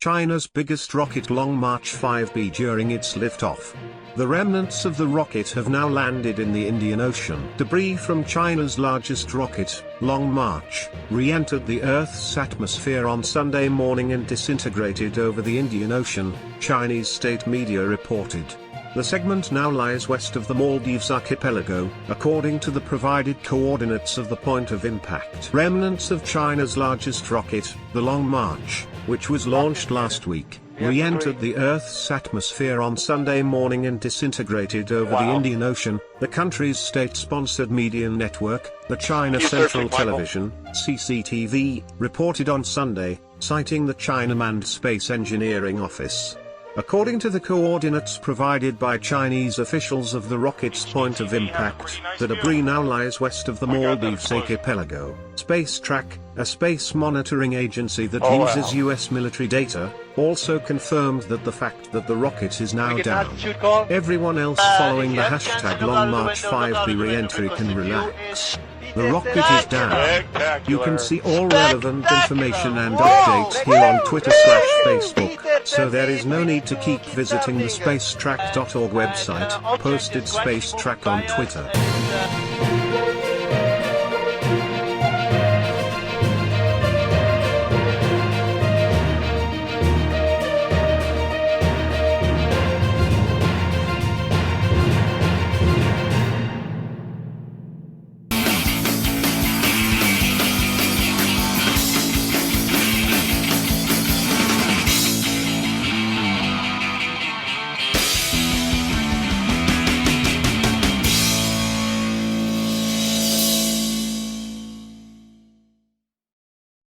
China's biggest rocket Long March 5B during its liftoff. The remnants of the rocket have now landed in the Indian Ocean. Debris from China's largest rocket, Long March, re-entered the Earth's atmosphere on Sunday morning and disintegrated over the Indian Ocean, Chinese state media reported. The segment now lies west of the Maldives archipelago, according to the provided coordinates of the point of impact. Remnants of China's largest rocket, the Long March, which was launched last week, re-entered the Earth's atmosphere on Sunday morning and disintegrated over the Indian Ocean, the country's state-sponsored media network, the China Central Television, CCTV, reported on Sunday, citing the China Manned Space Engineering Office. According to the coordinates provided by Chinese officials of the rocket's point of impact, the debris now lies west of the Maldives archipelago. SpaceTrack, a space monitoring agency that uses US military data, also confirmed that the fact that the rocket is now down. Everyone else following the hashtag Long March 5B re-entry can relax. The rocket is down. You can see all relevant information and updates here on Twitter/Facebook, so there is no need to keep visiting the spacetrack.org website, posted SpaceTrack on Twitter.